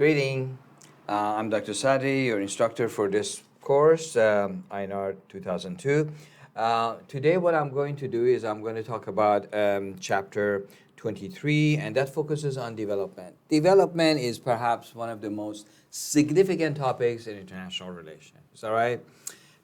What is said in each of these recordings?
Greeting. I'm Dr. Sadi, your instructor for this course, INR 2002. Today, what I'm going to do is I'm going to talk about chapter 23, and that focuses on development. Development is perhaps one of the most significant topics in international relations. All right?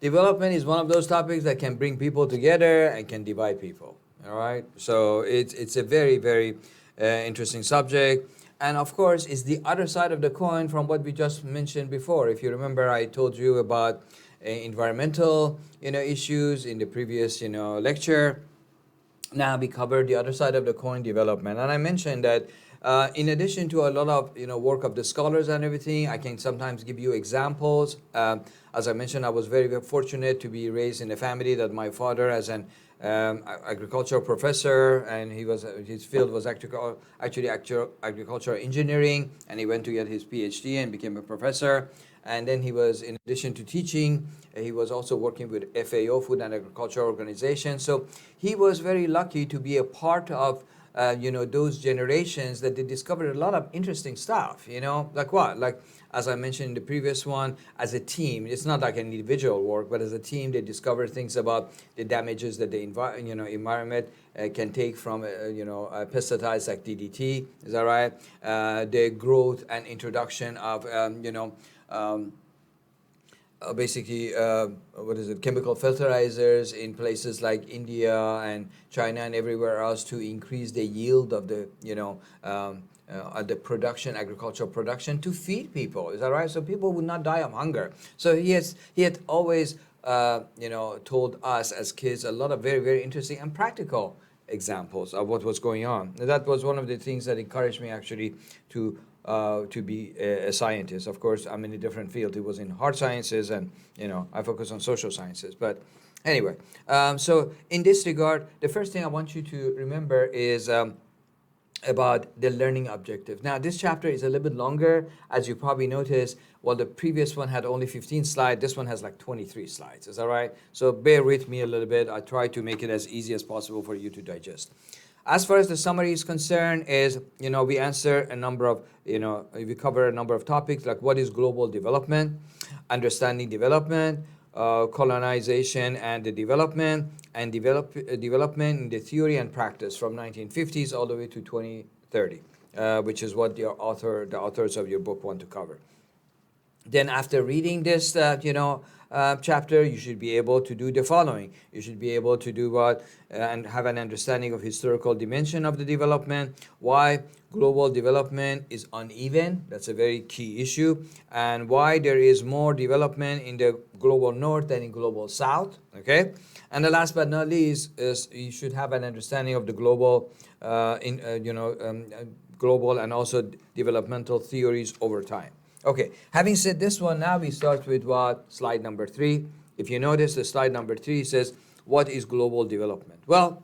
Development is one of those topics that can bring people together and can divide people. All right? So it's a very, very interesting subject. And of course, it's the other side of the coin from what we just mentioned before. If you remember, I told you about environmental, issues in the previous, lecture. Now we covered the other side of the coin, development, and I mentioned that in addition to a lot of work of the scholars and everything, I can sometimes give you examples. As I mentioned, I was very, very fortunate to be raised in a family that my father, as an agricultural professor, and his field was actually agricultural engineering, and he went to get his PhD and became a professor. And then he was, in addition to teaching, he was also working with FAO, Food and Agriculture Organization. So he was very lucky to be a part of those generations that they discovered a lot of interesting stuff, like what? Like, as I mentioned in the previous one, as a team, it's not like an individual work, but as a team, they discovered things about the damages that the environment can take from, pesticides like DDT, is that right? The growth and introduction of, basically, chemical fertilizers in places like India and China and everywhere else to increase the yield of the, the production, agricultural production to feed people. Is that right? So people would not die of hunger. So he had always, told us as kids a lot of very, very interesting and practical examples of what was going on. And that was one of the things that encouraged me actually to be a scientist. Of course, I'm in a different field. It was in hard sciences, and I focus on social sciences. But anyway, so in this regard, the first thing I want you to remember is about the learning objective. Now, this chapter is a little bit longer, as you probably noticed. While the previous one had only 15 slides, this one has like 23 slides. Is that right? So bear with me a little bit. I try to make it as easy as possible for you to digest. As far as the summary is concerned, we answer a number of, we cover a number of topics like what is global development, understanding development, colonization and the development, and development in the theory and practice from 1950s all the way to 2030, which is what the authors of your book want to cover. Then after reading this, chapter, you should be able to do the following. You should be able to do what and have an understanding of historical dimension of the development, why global development is uneven, that's a very key issue, and why there is more development in the global north than in global south, okay? And the last but not least is you should have an understanding of the global, global and also developmental theories over time. Okay, having said this one, now we start with what? Slide number 3. If you notice, the slide number 3 says, what is global development? Well,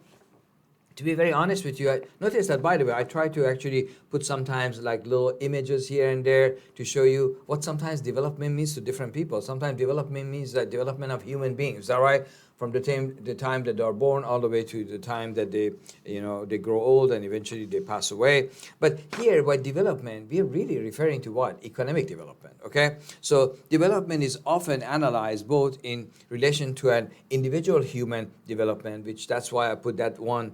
to be very honest with you, I notice that, by the way, I try to actually put sometimes like little images here and there to show you what sometimes development means to different people. Sometimes development means the development of human beings. Is that right? From the time that they are born all the way to the time that they grow old and eventually they pass away. But here, by development, we are really referring to what? Economic development, okay? So development is often analyzed both in relation to an individual human development, which that's why I put that one,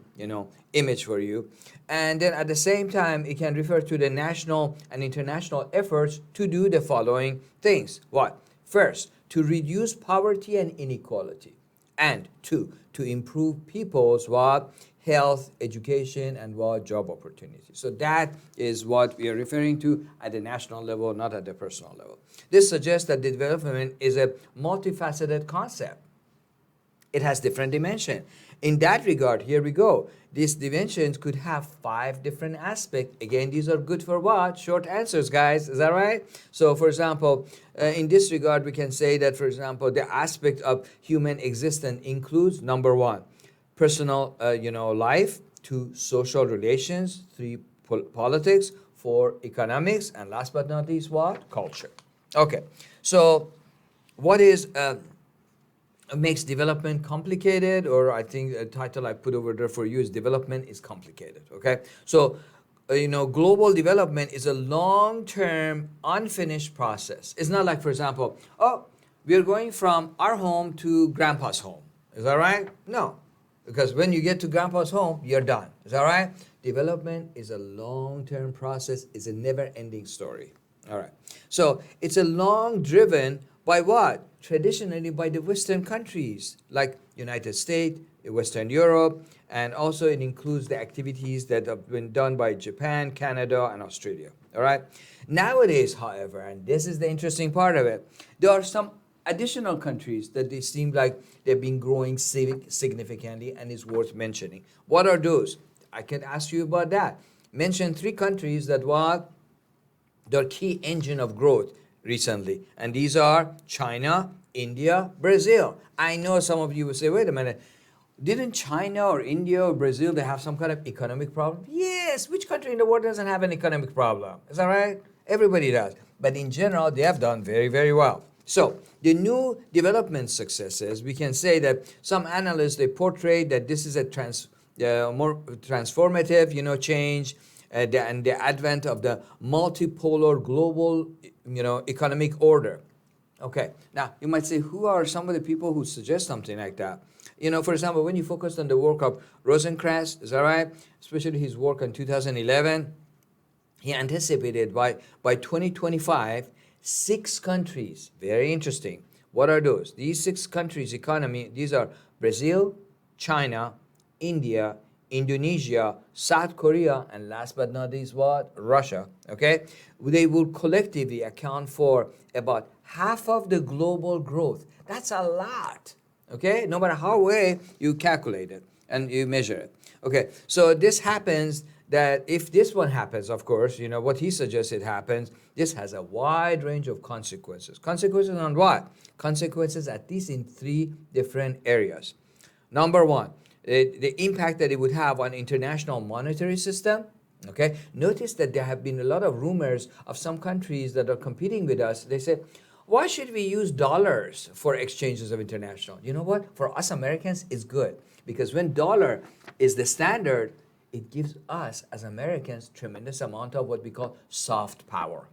image for you. And then at the same time, it can refer to the national and international efforts to do the following things. What? First, to reduce poverty and inequality. And 2, to improve people's what? Health, education, and what? Job opportunities. So that is what we are referring to at the national level, not at the personal level. This suggests that development is a multifaceted concept. It has different dimensions. In that regard, here we go. These dimensions could have 5 different aspects. Again, these are good for what? Short answers, guys. Is that right? So, for example, in this regard, we can say that, for example, the aspect of human existence includes, number 1, personal, life, 2, social relations, 3, politics, 4, economics, and last but not least, what? Culture. Okay. So, what is makes development complicated, or I think a title I put over there for you is development is complicated, okay? So global development is a long-term, unfinished process. It's not like, for example, oh, we're going from our home to grandpa's home. Is that right? No. Because when you get to grandpa's home, you're done. Is that right? Development is a long-term process, it's a never-ending story. All right. So it's a long driven by what? Traditionally by the Western countries like United States, Western Europe, and also it includes the activities that have been done by Japan, Canada, and Australia. All right. Nowadays, however, and this is the interesting part of it, there are some additional countries that they seem like they've been growing significantly and is worth mentioning. What are those? I can ask you about that. Mention 3 countries that were the key engine of growth recently, and these are China, India, Brazil. I know some of you will say, wait a minute, didn't China or India or Brazil, they have some kind of economic problem? Yes, which country in the world doesn't have an economic problem? Is that right? Everybody does. But in general, they have done very, very well. So the new development successes, we can say that some analysts, they portray that this is a more transformative, change, and the advent of the multipolar global, economic order. Okay, now you might say, who are some of the people who suggest something like that? For example, when you focused on the work of Rosenkranz, is that right? Especially his work in 2011, he anticipated by 2025, 6 countries, very interesting. What are those? These 6 countries' economy, these are Brazil, China, India, Indonesia, South Korea, and last but not least, what? Russia, okay? They will collectively account for about half of the global growth. That's a lot, okay? No matter how way you calculate it and you measure it. Okay, so this happens that if this one happens, of course, what he suggested happens, this has a wide range of consequences. Consequences on what? Consequences at least in 3 different areas. Number 1, the impact that it would have on international monetary system. Okay, notice that there have been a lot of rumors of some countries that are competing with us. They say, why should we use dollars for exchanges of international? You know what? For us Americans, it's good because when dollar is the standard, it gives us as Americans tremendous amount of what we call soft power.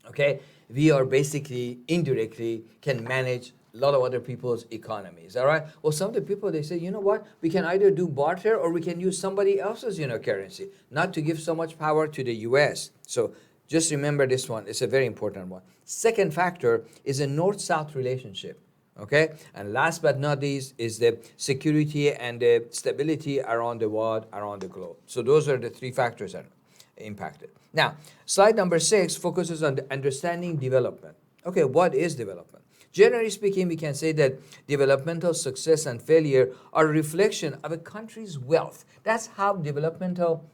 Okay, we are basically indirectly can manage a lot of other people's economies. All right. Well, some of the people, they say, you know what? We can either do barter or we can use somebody else's, currency, not to give so much power to the U.S. So just remember this one. It's a very important one. Second factor is a north-south relationship. Okay. And last but not least is the security and the stability around the world, around the globe. So those are the 3 factors that are impacted. Now, slide number 6 focuses on the understanding development. Okay, what is development? Generally speaking, we can say that developmental success and failure are a reflection of a country's wealth. That's how developmental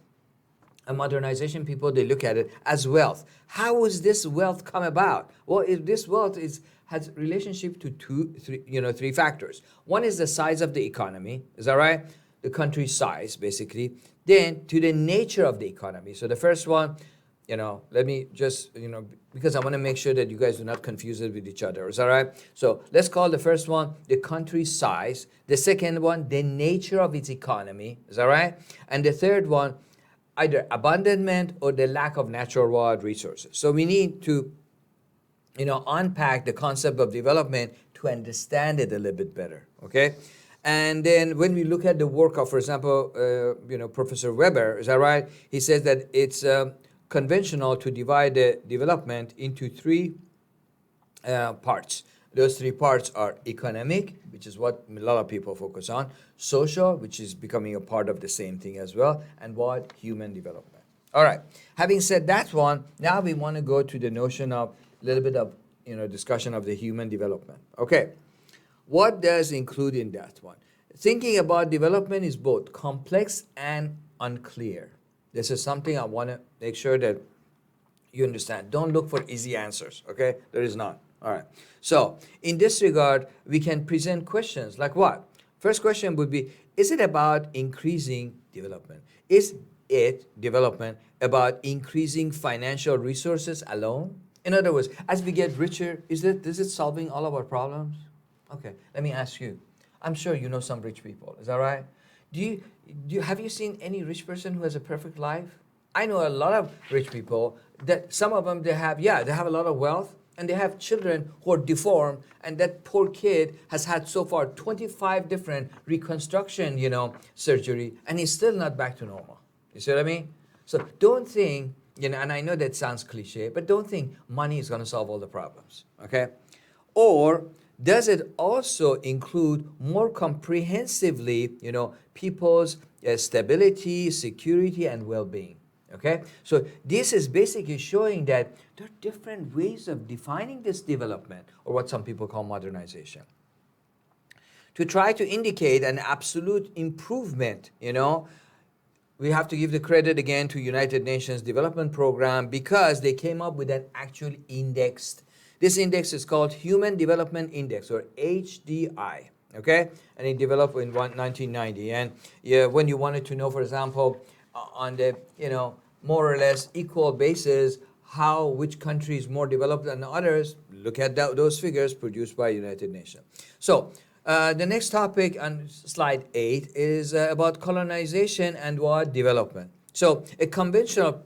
and modernization people, they look at it as wealth. How was this wealth come about? Well, if this wealth has relationship to 3 factors. One is the size of the economy. Is that right? The country's size, basically. Then to the nature of the economy. So the first one, let me just, because I want to make sure that you guys do not confuse it with each other. Is that right? So let's call the first one the country's size. The second one, the nature of its economy. Is that right? And the third one, either abandonment or the lack of natural world resources. So we need to, unpack the concept of development to understand it a little bit better. Okay? And then when we look at the work of, for example, Professor Weber, is that right? He says that it's conventional to divide the development into 3 parts. Those 3 parts are economic, which is what a lot of people focus on, social, which is becoming a part of the same thing as well, and what? Human development. All right. Having said that one, now we want to go to the notion of a little bit of discussion of the human development. Okay. What does include in that one? Thinking about development is both complex and unclear. This is something I want to make sure that you understand. Don't look for easy answers, okay? There is none. All right. So in this regard, we can present questions like what? First question would be, is it about increasing development? Is it, development, about increasing financial resources alone? In other words, as we get richer, is it solving all of our problems? Okay, let me ask you. I'm sure you know some rich people. Is that right? Have you seen any rich person who has a perfect life? I know a lot of rich people that some of them they have a lot of wealth and they have children who are deformed, and that poor kid has had so far 25 different reconstruction, surgery, and he's still not back to normal. You see what I mean? So don't think, and I know that sounds cliche, but don't think money is going to solve all the problems, okay? Or does it also include more comprehensively, people's stability, security, and well-being? Okay, so this is basically showing that there are different ways of defining this development, or what some people call modernization, to try to indicate an absolute improvement. We have to give the credit again to United Nations Development Program, because they came up with an actual index. This index is called Human Development Index, or HDI. Okay, and it developed in 1990. And when you wanted to know, for example, on the more or less equal basis, which country is more developed than others, look at those figures produced by United Nations. So the next topic on slide 8 is about colonization and what development. So a conventional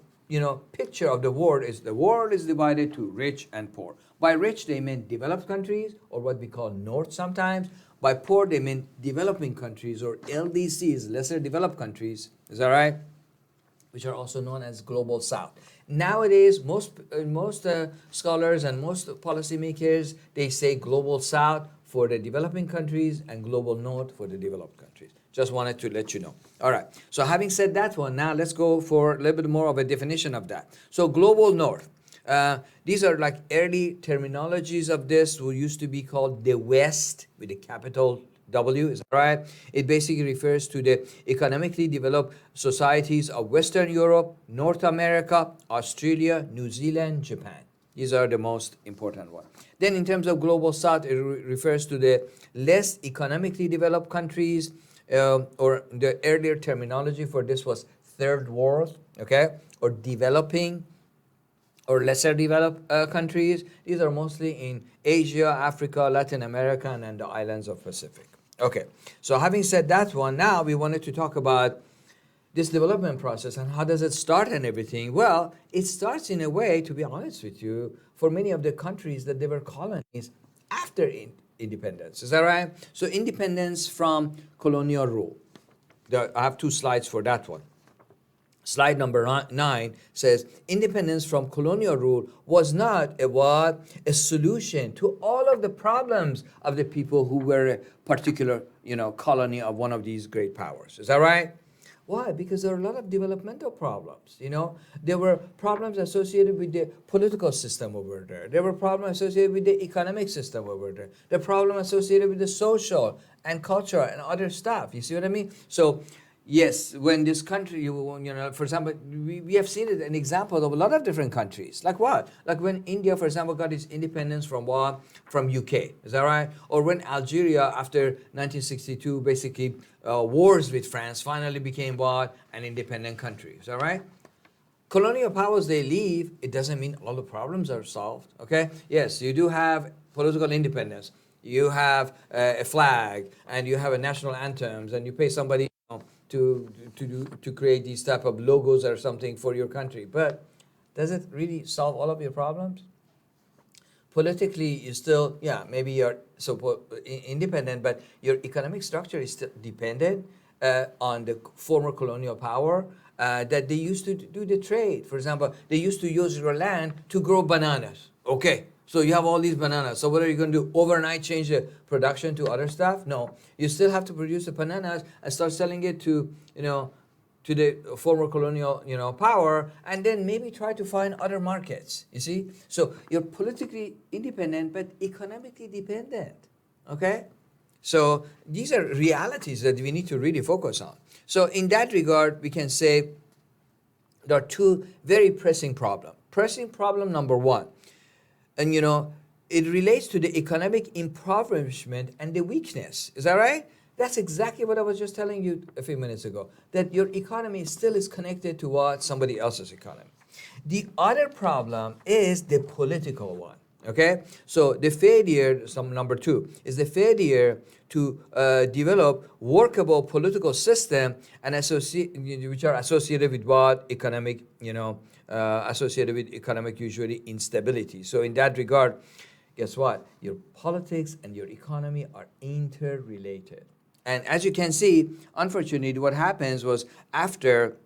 picture of the world is divided to rich and poor. By rich they mean developed countries, or what we call North sometimes. By poor they mean developing countries, or LDCs, lesser developed countries. Is that right? Which are also known as Global South. Nowadays, most scholars and most policymakers, they say Global South for the developing countries and Global North for the developed countries. Just wanted to let you know. All right. So having said that one, now let's go for a little bit more of a definition of that. So Global North. These are like early terminologies of this, who used to be called the West with a capital W, is that right? It basically refers to the economically developed societies of Western Europe, North America, Australia, New Zealand, Japan. These are the most important ones. Then in terms of Global South, it refers to the less economically developed countries, or the earlier terminology for this was Third World, okay, or developing or lesser developed countries. These are mostly in Asia, Africa, Latin America, and the islands of Pacific. Okay, so having said that one, now we wanted to talk about this development process and how does it start and everything. Well, it starts in a way, to be honest with you, for many of the countries that they were colonies after independence. Is that right? So independence from colonial rule. I have 2 slides for that one. Slide number 9 says, independence from colonial rule was not a solution to all of the problems of the people who were a particular, colony of one of these great powers. Is that right? Why? Because there are a lot of developmental problems. There were problems associated with the political system over there. There were problems associated with the economic system over there. The problem associated with the social and cultural and other stuff. You see what I mean? So yes, when this country, for example, we have seen it, an example of a lot of different countries. Like what? Like when India, for example, got its independence from what? From UK. Is that right? Or when Algeria, after 1962, basically wars with France, finally became what? An independent country. Is that right? Colonial powers, they leave. It doesn't mean all the problems are solved. Okay? Yes, you do have political independence. You have a flag, and you have a national anthems, and you pay somebody to create these type of logos or something for your country. But does it really solve all of your problems? Politically, you still, maybe you're independent, but your economic structure is still dependent on the former colonial power that they used to do the trade. For example, they used to use your land to grow bananas. Okay. So you have all these bananas. So what are you going to do? Overnight change the production to other stuff? No. You still have to produce the bananas and start selling it to, to the former colonial, power, and then maybe try to find other markets. You see? So you're politically independent, but economically dependent. Okay? So these are realities that we need to really focus on. So in that regard, we can say there are 2 very pressing problems. Pressing problem number 1. And it relates to the economic impoverishment and the weakness. Is that right? That's exactly what I was just telling you a few minutes ago, that your economy still is connected to what? Somebody else's economy. The other problem is the political one. Okay, so the failure, some number two, is the failure to develop workable political system and which are associated with what economic, associated with economic usually instability. So in that regard, guess what? Your politics and your economy are interrelated. And as you can see, unfortunately, what happens was after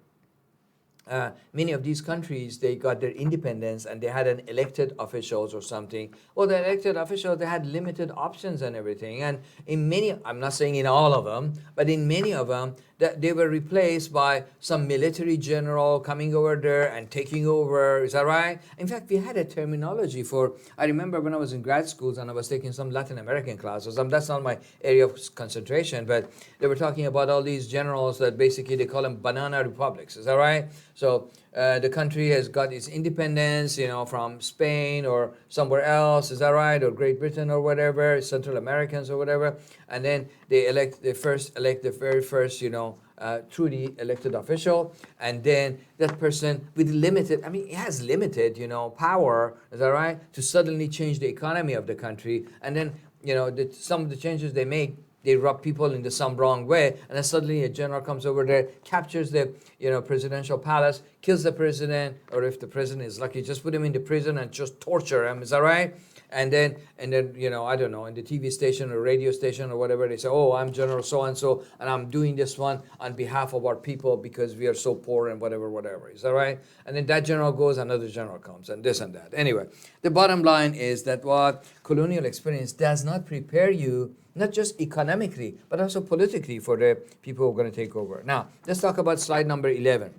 many of these countries, they got their independence and they had an elected officials or something. Well, the elected officials, they had limited options and everything. And in many, I'm not saying in all of them, but in many of them, that they were replaced by some military general coming over there and taking over. Is that right? In fact, we had a terminology for, I remember when I was in grad schools and I was taking some Latin American classes. That's not my area of concentration, but they were talking about all these generals that basically they call them banana republics. Is that right? So the country has got its independence, from Spain or somewhere else. Is that right? Or Great Britain or whatever, Central Americans or whatever. And then they elect the very first, truly elected official. And then that person with limited, he has limited, power. Is that right? To suddenly change the economy of the country. And then, some of the changes they make, they rub people into some wrong way, and then suddenly a general comes over there, captures the presidential palace, kills the president, or if the president is lucky, just put him in the prison and just torture him. Is that right? And then I don't know, in the TV station or radio station or whatever, they say, oh, I'm General so-and-so, and I'm doing this one on behalf of our people because we are so poor and whatever. Is that right? And then that general goes, another general comes, and this and that. Anyway, the bottom line is that what colonial experience does not prepare you, not just economically, but also politically for the people who are going to take over. Now, let's talk about slide number 11.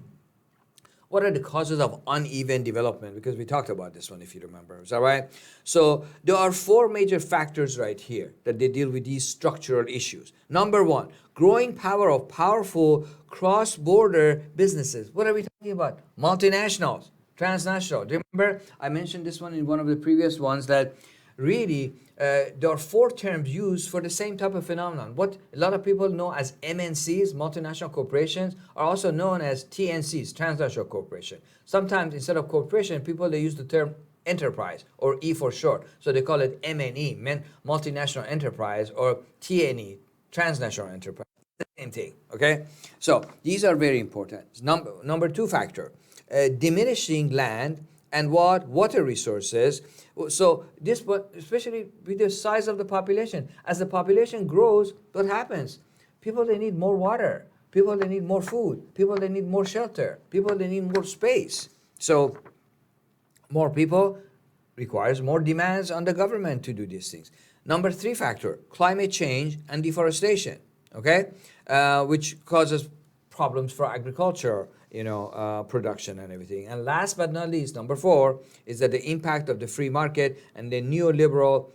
What are the causes of uneven development? Because we talked about this one, if you remember. Is that right? So there are four major factors right here that they deal with these structural issues. Number one, growing power of powerful cross-border businesses. What are we talking about? Multinationals, transnational. Do you remember? I mentioned this one in one of the previous ones that really there are four terms used for the same type of phenomenon. What a lot of people know as MNCs, multinational corporations, are also known as TNCs, transnational corporation. Sometimes instead of corporation, they use the term enterprise, or E for short. So they call it MNE, multinational enterprise, or TNE, transnational enterprise. Same thing, okay? So these are very important. Number two factor, diminishing land and water resources. So this, especially with the size of the population, as the population grows, what happens? People, they need more water. People, they need more food. People, they need more shelter. People, they need more space. So more people requires more demands on the government to do these things. Number three factor, climate change and deforestation, okay? Which causes problems for agriculture, production and everything. And last but not least, number four, is that the impact of the free market and the neoliberal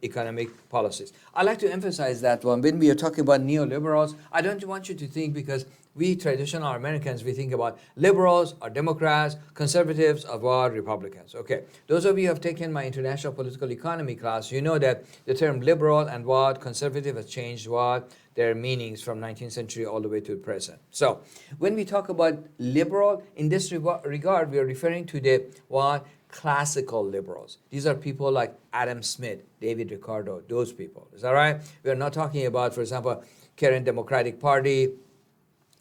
economic policies. I like to emphasize that one. When we are talking about neoliberals, I don't want you to think, because we traditional Americans, we think about liberals or Democrats, conservatives or what, Republicans. Okay, those of you who have taken my international political economy class, you know that the term liberal and what conservative has changed their meanings from 19th century all the way to the present. So when we talk about liberal, in this regard, we are referring to the classical liberals. These are people like Adam Smith, David Ricardo, those people. Is that right? We are not talking about, for example, current Democratic Party,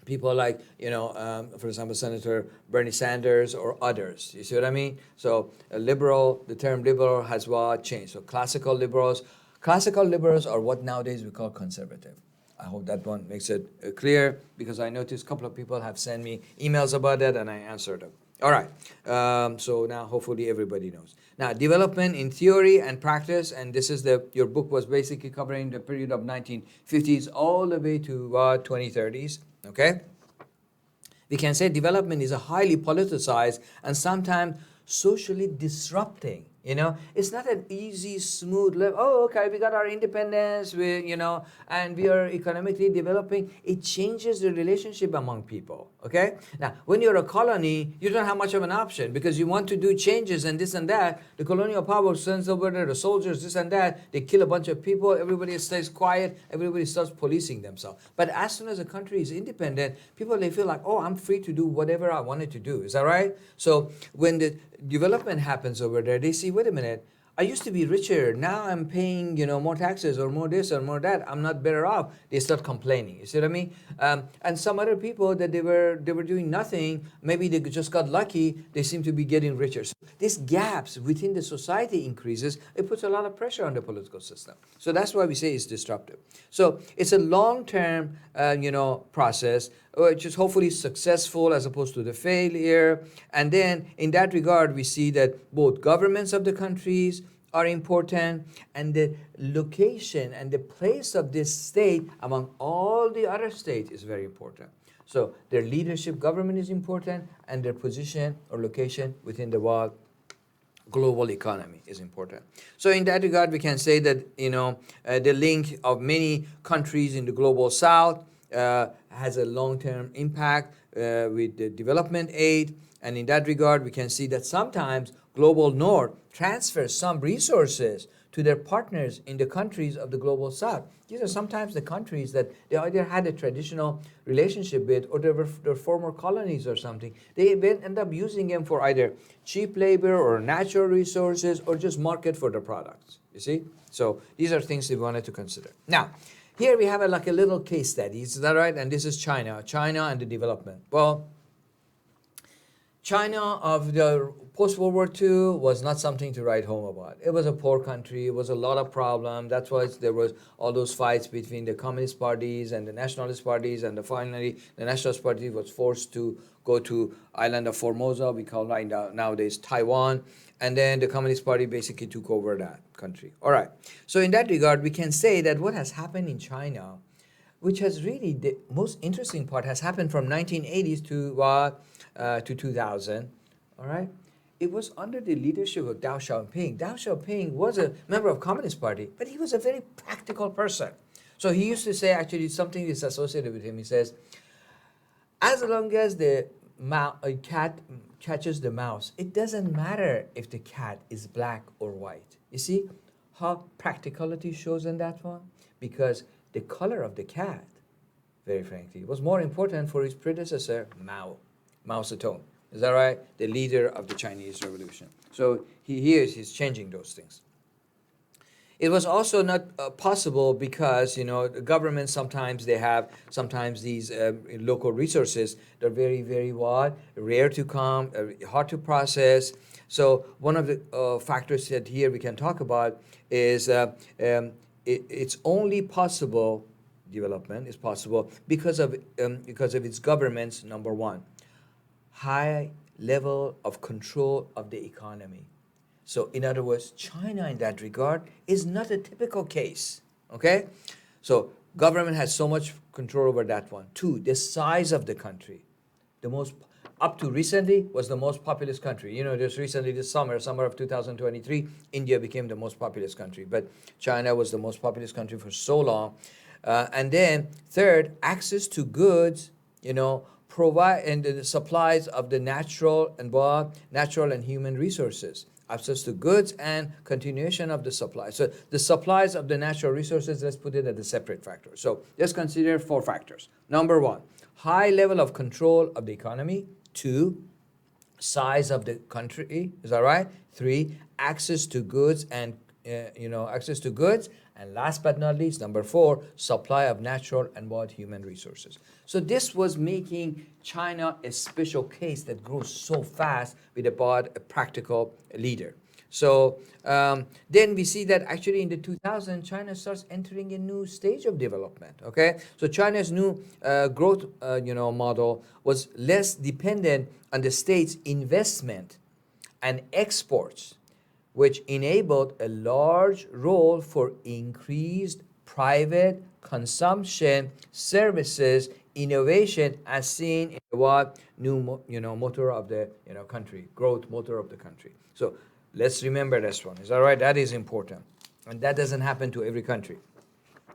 people like, for example, Senator Bernie Sanders or others. You see what I mean? So the term liberal has changed. So classical liberals are what nowadays we call conservative. I hope that one makes it clear, because I noticed a couple of people have sent me emails about that and I answered them. All right, so now hopefully everybody knows. Now, development in theory and practice, and this is your book was basically covering the period of 1950s all the way to 2030s, okay? We can say development is a highly politicized and sometimes socially disrupting. It's not an easy, smooth level. Oh, okay, we got our independence, and we are economically developing. It changes the relationship among people, okay? Now, when you're a colony, you don't have much of an option, because you want to do changes and this and that. The colonial power sends over there the soldiers, this and that. They kill a bunch of people. Everybody stays quiet. Everybody starts policing themselves. But as soon as a country is independent, people, they feel like, oh, I'm free to do whatever I wanted to do. Is that right? So when the development happens over there, they see, wait a minute, I used to be richer. Now I'm paying, more taxes or more this or more that. I'm not better off. They start complaining. You see what I mean? And some other people that they were doing nothing. Maybe they just got lucky. They seem to be getting richer. So these gaps within the society increases. It puts a lot of pressure on the political system. So that's why we say it's disruptive. So it's a long-term, process, which is hopefully successful as opposed to the failure. And then in that regard, we see that both governments of the countries are important, and the location and the place of this state among all the other states is very important. So their leadership, government is important, and their position or location within the world global economy is important. So in that regard, we can say that the link of many countries in the global south has a long-term impact with the development aid. And in that regard, we can see that sometimes global north transfers some resources to their partners in the countries of the global south. These are sometimes the countries that they either had a traditional relationship with, or they were their former colonies or something. They end up using them for either cheap labor or natural resources, or just market for their products. You see? So these are things we wanted to consider. Now, here we have a little case study. Is that right? And this is China and the development. Well, China of the post-World War II was not something to write home about. It was a poor country. It was a lot of problems. That's why there was all those fights between the communist parties and the nationalist parties. And finally, the nationalist party was forced to go to island of Formosa. We call it nowadays Taiwan. And then the Communist Party basically took over that country. All right. So in that regard, we can say that what has happened in China, which has really, the most interesting part has happened from 1980s to 2000, all right? It was under the leadership of Deng Xiaoping. Deng Xiaoping was a member of Communist Party, but he was a very practical person. So he used to say, actually, something is associated with him. He says, as long as the cat catches the mouse, it doesn't matter if the cat is black or white. You see how practicality shows in that one? Because the color of the cat, very frankly, was more important for his predecessor, Mao Zedong. Is that right? The leader of the Chinese Revolution. So he's changing those things. It was also not possible because, the government sometimes they have these local resources. They're very, very rare to come, hard to process. So one of the factors that here we can talk about is it's only possible, development is possible because of its government's, number one, high level of control of the economy. So in other words, China in that regard is not a typical case, okay? So government has so much control over that one. Two, the size of the country. Up to recently was the most populous country. Just recently this summer of 2023, India became the most populous country. But China was the most populous country for so long. And then third, access to goods, provide and the supplies of the natural and human resources. Access to goods and continuation of the supply. So the supplies of the natural resources, let's put it as a separate factor. So let's consider 4 factors. Number 1, high level of control of the economy. 2, size of the country. Is that right? 3, access to goods and access to goods. And last but not least, number 4, supply of natural and human resources. So this was making China a special case that grows so fast with a practical leader. So then we see that actually in the 2000s, China starts entering a new stage of development, okay? So China's new growth, model was less dependent on the state's investment and exports, which enabled a large role for increased private consumption, services, innovation, as seen in the new motor of the country, growth motor of the country. So let's remember this one. Is that right? That is important, and that doesn't happen to every country.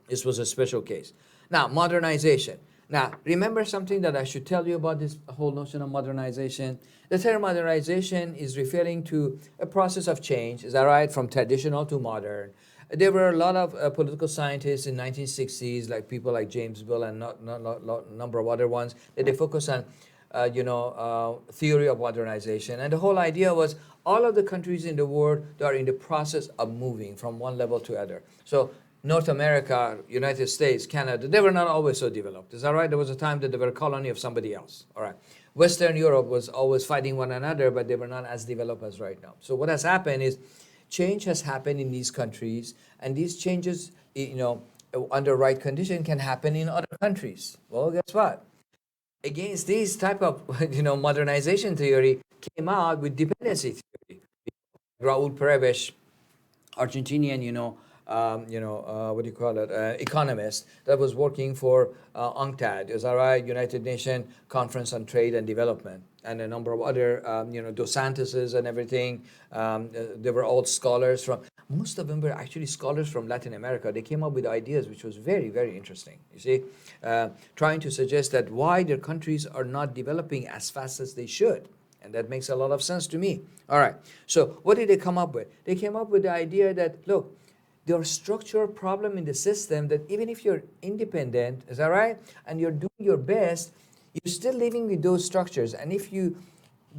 This was a special case. Now, modernization. Now, remember something that I should tell you about this whole notion of modernization? The term modernization is referring to a process of change, is that right, from traditional to modern. There were a lot of political scientists in 1960s, like people like James Bell and a number of other ones, that they focus on theory of modernization. And the whole idea was all of the countries in the world that are in the process of moving from one level to other. So North America, United States, Canada, they were not always so developed. Is that right? There was a time that they were a colony of somebody else. All right. Western Europe was always fighting one another, but they were not as developed as right now. So what has happened is change has happened in these countries, and these changes, under right condition can happen in other countries. Well, guess what? Against this type of, modernization theory came out with dependency theory. Raul Prebisch, Argentinian, what do you call it, economist that was working for UNCTAD, is that right, United Nations Conference on Trade and Development, and a number of other, Dos Santos's and everything. They were all scholars from, most of them were actually scholars from Latin America. They came up with ideas which was very, very interesting, you see, trying to suggest that why their countries are not developing as fast as they should. And that makes a lot of sense to me. All right, so what did they come up with? They came up with the idea that, look, there are structural problem in the system that even if you're independent, is that right, and you're doing your best, you're still living with those structures. And if you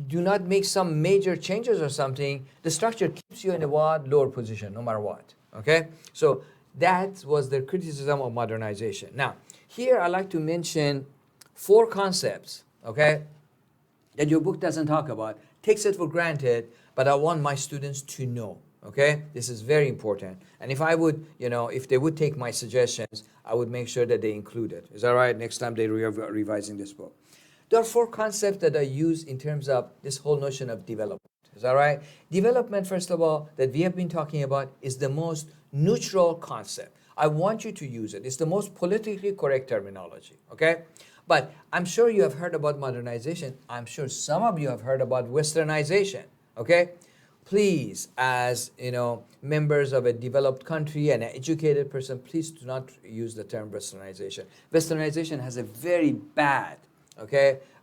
do not make some major changes or something, the structure keeps you in a lower position, no matter what. Okay? So that was the criticism of modernization. Now, here I like to mention 4 concepts, okay, that your book doesn't talk about, takes it for granted, but I want my students to know. Okay, this is very important. And if I would, if they would take my suggestions, I would make sure that they include it. Is that right? Next time they're revising this book. There are 4 concepts that I use in terms of this whole notion of development. Is that right? Development, first of all, that we have been talking about is the most neutral concept. I want you to use it. It's the most politically correct terminology. Okay? But I'm sure you have heard about modernization. I'm sure some of you have heard about westernization. Okay? Please, as members of a developed country and an educated person, please do not use the term westernization. Westernization has a very bad,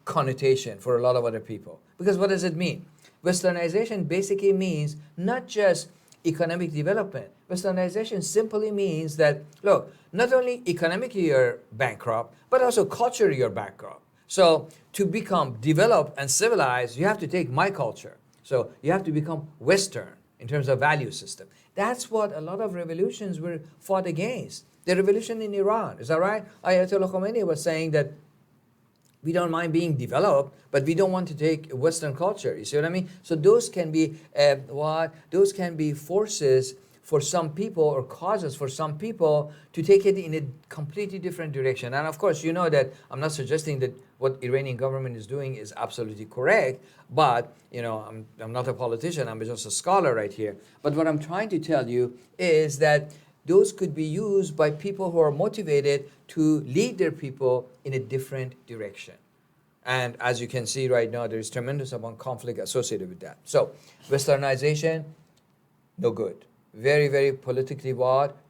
connotation for a lot of other people. Because what does it mean? Westernization basically means not just economic development. Westernization simply means that, look, not only economically you're bankrupt, but also culturally you're bankrupt. So to become developed and civilized, you have to take my culture. So you have to become Western in terms of value system. That's what a lot of revolutions were fought against. The revolution in Iran, is that right? Ayatollah Khomeini was saying that we don't mind being developed, but we don't want to take Western culture. You see what I mean? So those can be those can be forces for some people or causes for some people to take it in a completely different direction. And of course, you know that I'm not suggesting that what Iranian government is doing is absolutely correct, but I'm not a politician, I'm just a scholar right here. But what I'm trying to tell you is that those could be used by people who are motivated to lead their people in a different direction. And as you can see right now, there is tremendous amount of conflict associated with that. So westernization, no good. Very, very politically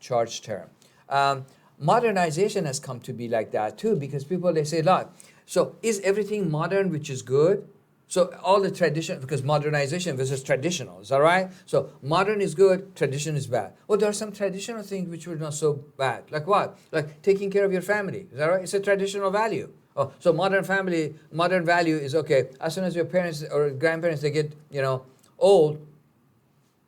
charged term. Modernization has come to be like that too, because people, they say, look, so is everything modern which is good? So all the tradition, because modernization versus traditional, is that right? So modern is good, tradition is bad. Well, there are some traditional things which were not so bad. Like what? Like taking care of your family, is that right? It's a traditional value. Oh, so modern value is okay. As soon as your parents or grandparents, they get, old,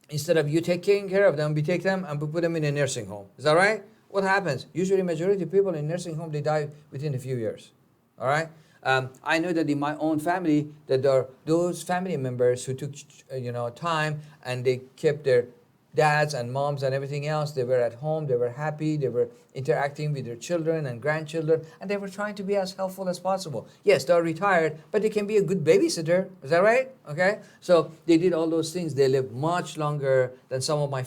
instead of you taking care of them, we take them and we put them in a nursing home. Is that right? What happens? Usually majority of people in nursing home, they die within a few years. All right? I know that in my own family, that there are those family members who took, time and they kept their dads and moms and everything else. They were at home, they were happy, they were interacting with their children and grandchildren, and they were trying to be as helpful as possible. Yes, they're retired, but they can be a good babysitter. Is that right? Okay? So they did all those things. They lived much longer than some of my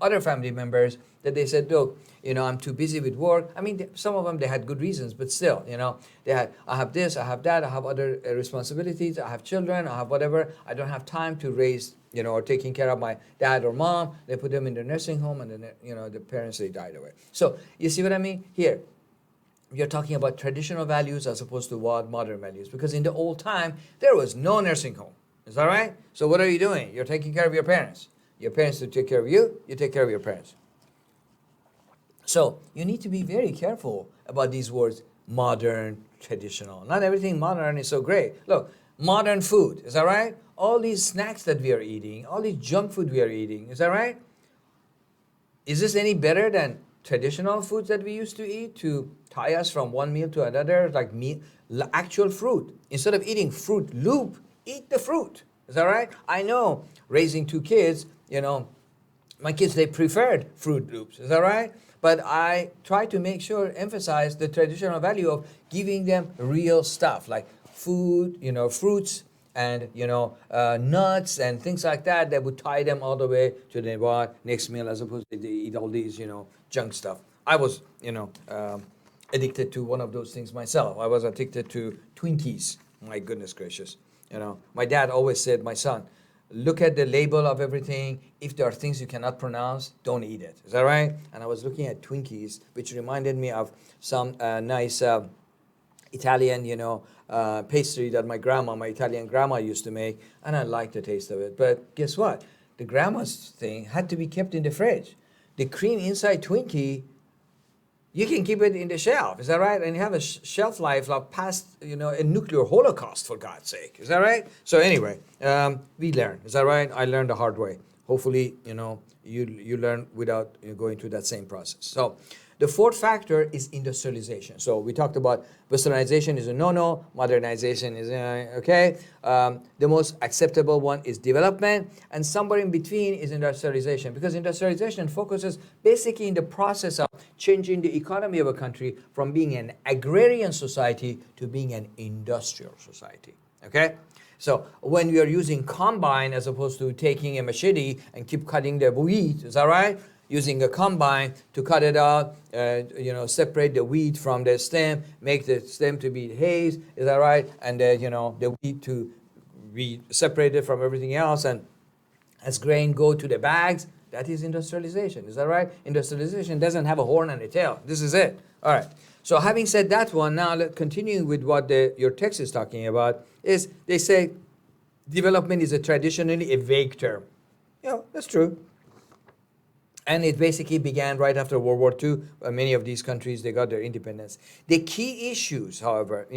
other family members that they said, look, I'm too busy with work. I mean, some of them, they had good reasons, but still, I have this, I have that, I have other responsibilities, I have children, I have whatever. I don't have time to raise, or taking care of my dad or mom. They put them in the nursing home, and then, the parents, they died away. So you see what I mean? Here, you're talking about traditional values as opposed to modern values, because in the old time, there was no nursing home. Is that right? So what are you doing? You're taking care of your parents. Your parents to take care of you, you take care of your parents. So you need to be very careful about these words, modern, traditional. Not everything modern is so great. Look, modern food, is that right? All these snacks that we are eating, all these junk food we are eating, is that right? Is this any better than traditional foods that we used to eat to tie us from one meal to another, like meat, actual fruit? Instead of eating Fruit Loop, eat the fruit. Is that right? I know raising two kids, my kids, they preferred Fruit Loops. Is that right? But I try to make sure, emphasize the traditional value of giving them real stuff like food, fruits, and nuts and things like that would tie them all the way to the next meal, as opposed to they eat all these junk stuff. I was addicted to one of those things myself. I was addicted to Twinkies. My goodness gracious. My dad always said, my son, look at the label of everything. If there are things you cannot pronounce, don't eat it. Is that right? And I was looking at Twinkies, which reminded me of some nice Italian, pastry that my Italian grandma used to make, and I liked the taste of it. But guess what? The grandma's thing had to be kept in the fridge. The cream inside Twinkie, you can keep it in the shelf. Is that right? And you have a shelf life like past, a nuclear holocaust, for God's sake. Is that right? So anyway, we learn. Is that right? I learned the hard way. Hopefully, you learn without going through that same process. So the fourth factor is industrialization. So we talked about westernization is a no-no, modernization is okay. The most acceptable one is development, and somewhere in between is industrialization, because industrialization focuses basically in the process of changing the economy of a country from being an agrarian society to being an industrial society, okay? So when we are using combine as opposed to taking a machete and keep cutting the wheat, is that right? Using a combine to cut it out, separate the wheat from the stem, make the stem to be haze, is that right? And the wheat to be separated from everything else, and as grain go to the bags, that is industrialization, is that right? Industrialization doesn't have a horn and a tail. This is it. All right. So having said that one, now let's continue with what your text is talking about, is they say development is traditionally a vague term. That's true. And it basically began right after World War II. Many of these countries, they got their independence. The key issues, however,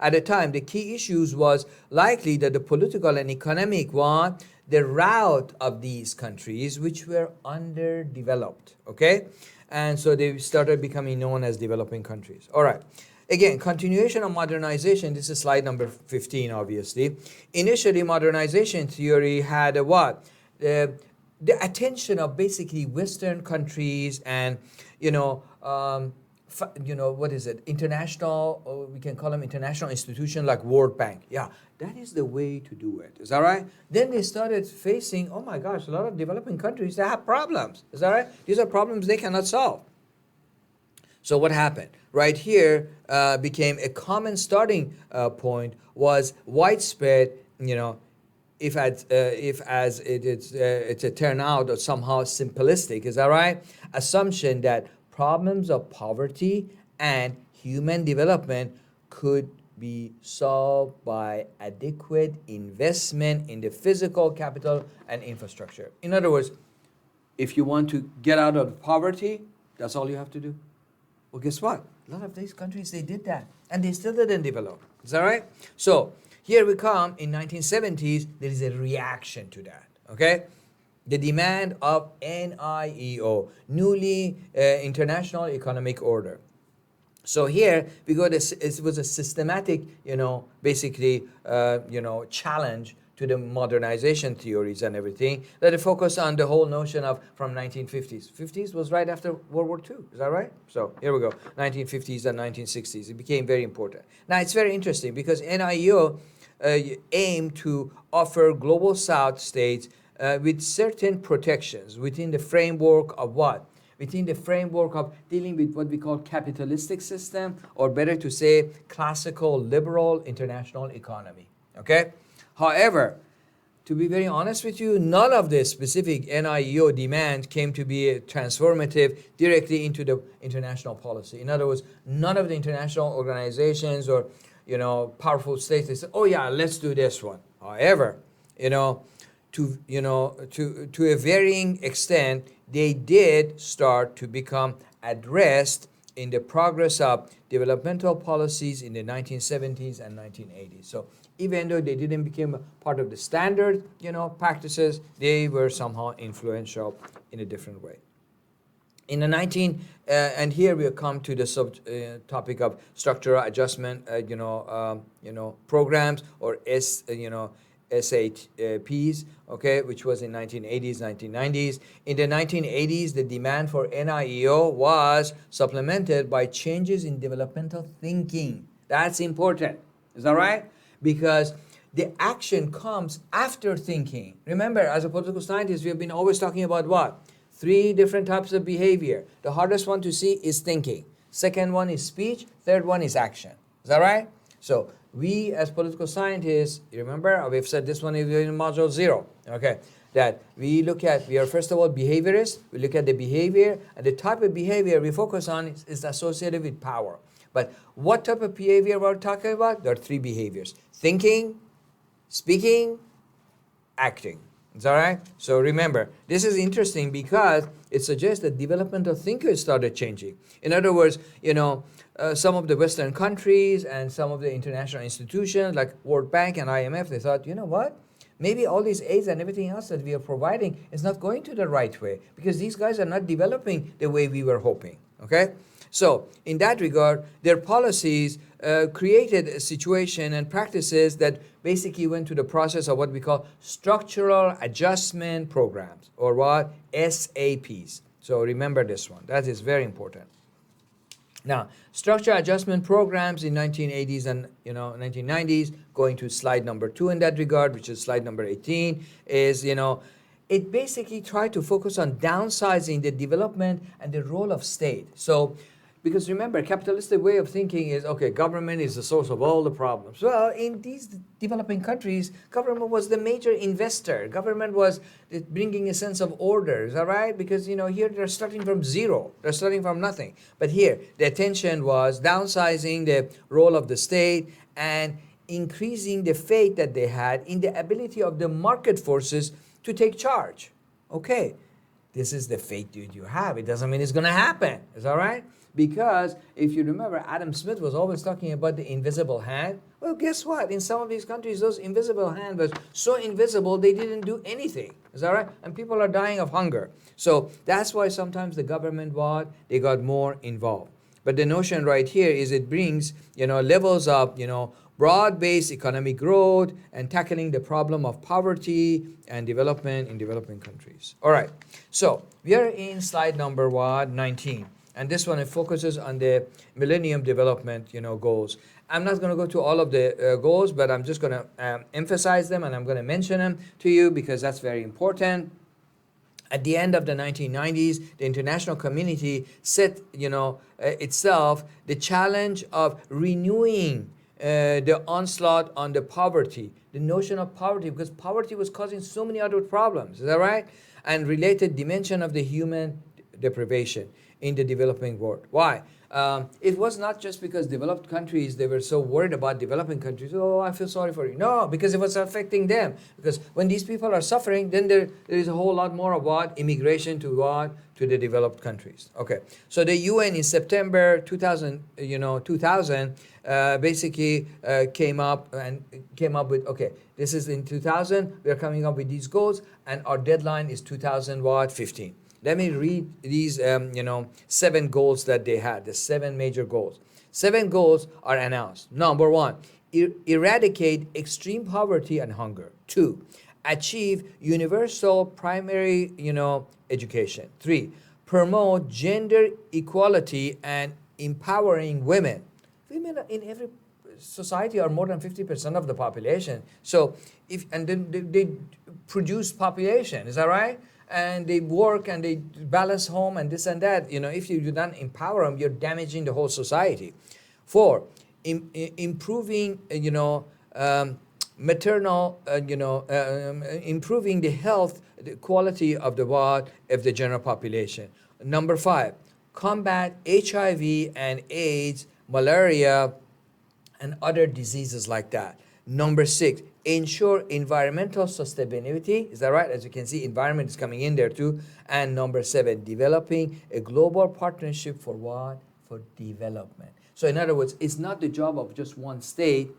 at the time, the key issues was likely that the political and economic one, the route of these countries, which were underdeveloped, okay? And so they started becoming known as developing countries. All right. Again, continuation of modernization. This is slide number 15, obviously. Initially, modernization theory had a what? The attention of basically Western countries and, what is it? International, we can call them international institutions like World Bank. Yeah, that is the way to do it. Is that right? Then they started facing, oh my gosh, a lot of developing countries, they have problems. Is that right? These are problems they cannot solve. So what happened? Right here became a common starting point was widespread, if as it's a turnout or somehow simplistic, is that right? Assumption that problems of poverty and human development could be solved by adequate investment in the physical capital and infrastructure. In other words, if you want to get out of poverty, that's all you have to do. Well, guess what? A lot of these countries, they did that, and they still didn't develop. Is that right? So here we come in 1970s, there is a reaction to that, okay? The demand of NIEO, newly International Economic Order. So here we got it was a systematic, basically, challenge to the modernization theories and everything that focused on the whole notion of from 1950s. 50s was right after World War II. Is that right? So here we go. 1950s and 1960s. It became very important. Now it's very interesting because NIEO aimed to offer global South states with certain protections within the framework of what? Within the framework of dealing with what we call capitalistic system, or better to say, classical liberal international economy. Okay? However, to be very honest with you, none of the specific NIEO demand came to be transformative directly into the international policy. In other words, none of the international organizations or powerful states, they said, oh yeah, let's do this one. However, to a varying extent, they did start to become addressed in the progress of developmental policies in the 1970s and 1980s. So even though they didn't become a part of the standard, practices, they were somehow influential in a different way. In the and here we come to the topic of structural adjustment, programs, or SAPs, okay, which was in 1980s, 1990s. In the 1980s, the demand for NIEO was supplemented by changes in developmental thinking. That's important. Is that right? Because the action comes after thinking. Remember, as a political scientist, we have been always talking about what? 3 different types of behavior. The hardest one to see is thinking. Second one is speech. Third one is action. Is that right? So we as political scientists, you remember, we've said this one in module 0, okay, that we are first of all behaviorists. We look at the behavior, and the type of behavior we focus on is associated with power. But what type of behavior we're talking about? There are 3 behaviors: thinking, speaking, acting. Is that right? So remember, this is interesting because it suggests that developmental thinkers started changing. In other words, some of the Western countries and some of the international institutions like World Bank and IMF, they thought, you know what? Maybe all these aids and everything else that we are providing is not going to the right way because these guys are not developing the way we were hoping. Okay? So in that regard, their policies created a situation and practices that basically went to the process of what we call structural adjustment programs, or what? SAPs. So remember this one. That is very important. Now, structural adjustment programs in 1980s and 1990s, going to slide number 2 in that regard, which is slide number 18, is it basically tried to focus on downsizing the development and the role of state. So, because remember, capitalistic way of thinking is, okay, government is the source of all the problems. Well, in these developing countries, government was the major investor. Government was bringing a sense of order, is that right? Because, here they're starting from zero. They're starting from nothing. But here, the attention was downsizing the role of the state and increasing the faith that they had in the ability of the market forces to take charge. Okay, this is the faith that you have. It doesn't mean it's going to happen. Is that right? Because if you remember, Adam Smith was always talking about the invisible hand. Well, guess what? In some of these countries, those invisible hand was so invisible, they didn't do anything. Is that right? And people are dying of hunger. So that's why sometimes the government, they got more involved. But the notion right here is it brings, levels of, broad-based economic growth and tackling the problem of poverty and development in developing countries. All right. So we are in slide number 19. And this one, it focuses on the Millennium Development, goals. I'm not going to go to all of the goals, but I'm just going to emphasize them, and I'm going to mention them to you because that's very important. At the end of the 1990s, the international community set, itself the challenge of renewing the onslaught on the poverty, the notion of poverty, because poverty was causing so many other problems. Is that right? And related dimension of the human deprivation in the developing world. Why? It was not just because developed countries, they were so worried about developing countries. Oh, I feel sorry for you. No, because it was affecting them. Because when these people are suffering, then there is a whole lot more about immigration to the developed countries. Okay, so the UN in September 2000, basically came up with, okay, this is in 2000, we are coming up with these goals, and our deadline is 2015. Let me read these, 7 goals that they had, the 7 major goals. 7 goals are announced. Number 1, eradicate extreme poverty and hunger. 2, achieve universal primary, education. 3, promote gender equality and empowering women. Women in every society are more than 50% of the population. So, they produce population, is that right? And they work and they balance home and this and that. If you do not empower them, you're damaging the whole society. 4, improving, maternal, improving the health, the quality of the general population. Number 5, combat HIV and AIDS, malaria, and other diseases like that. Number 6, ensure environmental sustainability. Is that right? As you can see, environment is coming in there too. And number 7, developing a global partnership for for development. So in other words, it's not the job of just one state,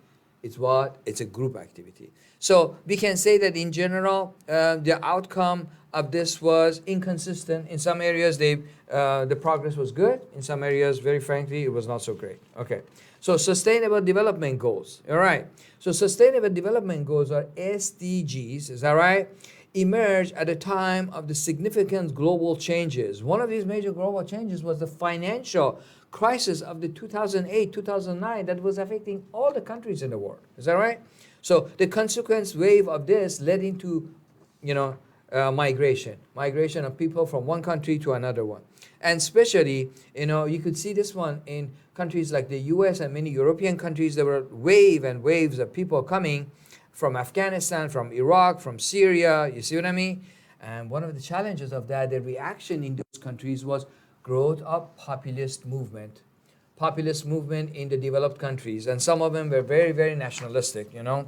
it's what? It's a group activity. So we can say that in general, the outcome of this was inconsistent. In some areas, the progress was good. In some areas, very frankly, it was not so great. Okay. So sustainable development goals. All right. So sustainable development goals, are SDGs, is that right? Emerged at a time of the significant global changes. One of these major global changes was the financial crisis of the 2008, 2009 that was affecting all the countries in the world. Is that right? So the consequence wave of this led into, migration of people from one country to another one. And especially, you could see this one in countries like the US and many European countries. There were waves and waves of people coming from Afghanistan, from Iraq, from Syria. You see what I mean? And one of the challenges of that, the reaction in those countries was growth of populist movement in the developed countries. And some of them were very, very nationalistic, You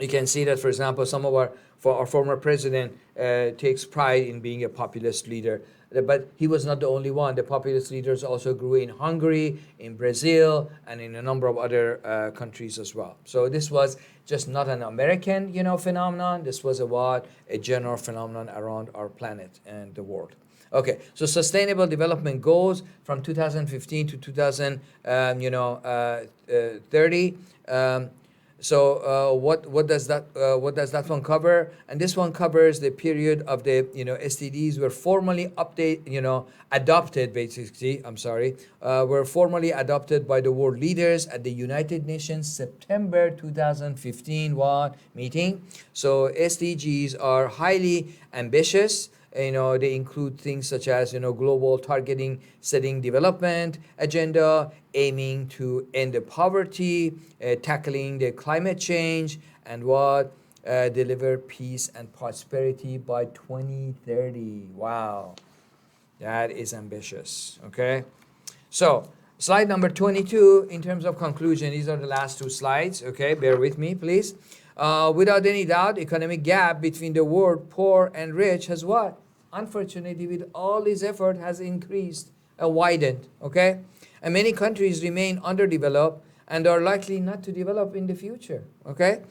can see that, for example, our former president takes pride in being a populist leader. But he was not the only one. The populist leaders also grew in Hungary, in Brazil, and in a number of other countries as well. So this was just not an American, phenomenon. This was a general phenomenon around our planet and the world. Okay, so sustainable development goals from 2015 to 2030. What does that one cover? And this one covers the period of the SDGs were formally adopted basically. Were formally adopted by the world leaders at the United Nations September 2015 meeting. So SDGs are highly ambitious. They include things such as, global targeting, setting development agenda, aiming to end the poverty, tackling the climate change, and deliver peace and prosperity by 2030. Wow, that is ambitious. Okay, so slide number 22. In terms of conclusion, these are the last two slides. Okay, bear with me, please. Without any doubt, economic gap between the world poor and rich has unfortunately, with all this effort, has increased, widened, okay? And many countries remain underdeveloped and are likely not to develop in the future, okay?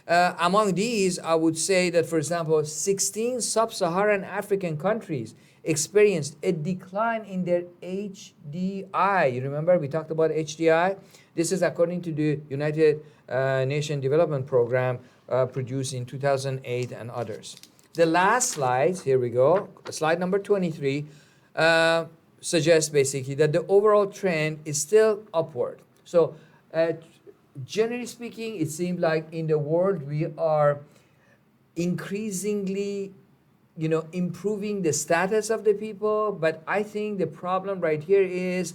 Among these, I would say that, for example, 16 sub-Saharan African countries experienced a decline in their HDI. You remember we talked about HDI? This is according to the United Nations Development Program produced in 2008 and others. The last slide, here we go, slide number 23, suggests basically that the overall trend is still upward. So generally speaking, it seems like in the world we are increasingly improving the status of the people, but I think the problem right here is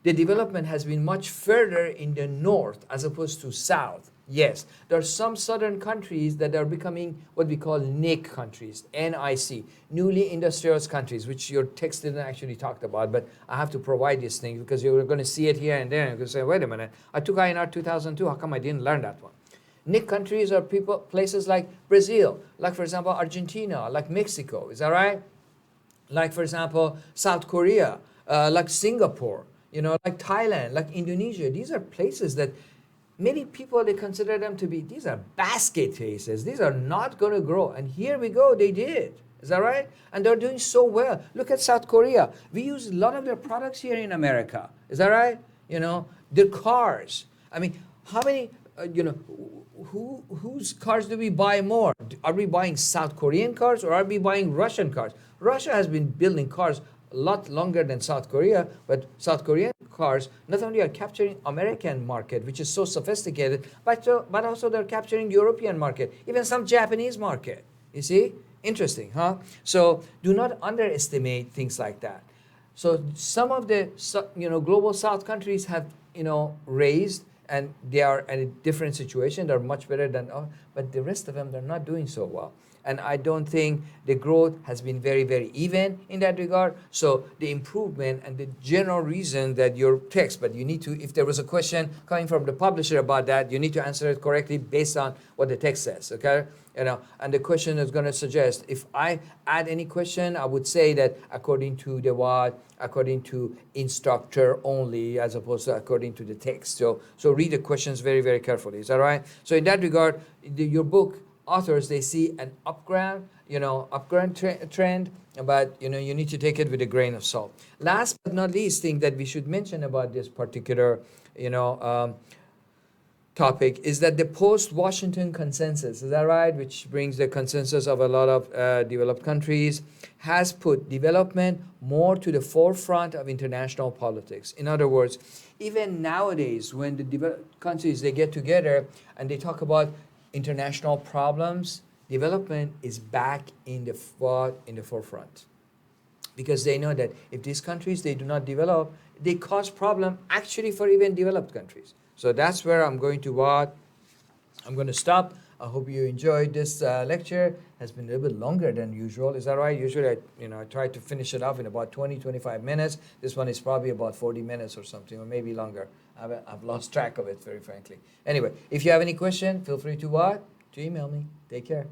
the development has been much further in the north as opposed to south. Yes, there are some southern countries that are becoming what we call NIC countries, NIC, newly industrialized countries, which your text didn't actually talk about, but I have to provide these things because you're going to see it here and there, and you're going to say, wait a minute, I took INR 2002, how come I didn't learn that one? NIC countries are places like Brazil, like, for example, Argentina, like Mexico, is that right? Like, for example, South Korea, like Singapore, like Thailand, like Indonesia. These are places that many people, they consider them to be, these are basket cases. These are not going to grow. And here we go, they did. Is that right? And they're doing so well. Look at South Korea. We use a lot of their products here in America. Is that right? Their cars. I mean, how many, whose cars do we buy more? Are we buying South Korean cars or are we buying Russian cars? Russia has been building cars a lot longer than South Korea, but South Korean cars not only are capturing American market, which is so sophisticated, but also they're capturing European market, even some Japanese market. You see? Interesting, huh? So do not underestimate things like that. So some of the global South countries have raised, and they are in a different situation. They're much better than, but the rest of them, they're not doing so well. And I don't think the growth has been very, very even in that regard. So the improvement and the general reason that your text, but you need to, if there was a question coming from the publisher about that, you need to answer it correctly based on what the text says, okay? You know, and the question is going to suggest, if I add any question, I would say that according to the what, according to instructor only, as opposed to according to the text. So read the questions very, very carefully. Is that right? So in that regard, your book authors, they see an upgrade trend, but you need to take it with a grain of salt. Last but not least thing that we should mention about this particular topic is that the post-Washington consensus, is that right, which brings the consensus of a lot of developed countries, has put development more to the forefront of international politics. In other words, even nowadays when the developed countries, they get together and they talk about international problems, development is back in the forefront. Because they know that if these countries, they do not develop, they cause problem actually for even developed countries. So that's where I'm going to stop. I hope you enjoyed this lecture. Has been a little bit longer than usual. Is that right? Usually I try to finish it off in about 20-25 minutes. This one is probably about 40 minutes or something, or maybe longer. I've lost track of it, very frankly. Anyway, if you have any question, feel free to email me. Take care.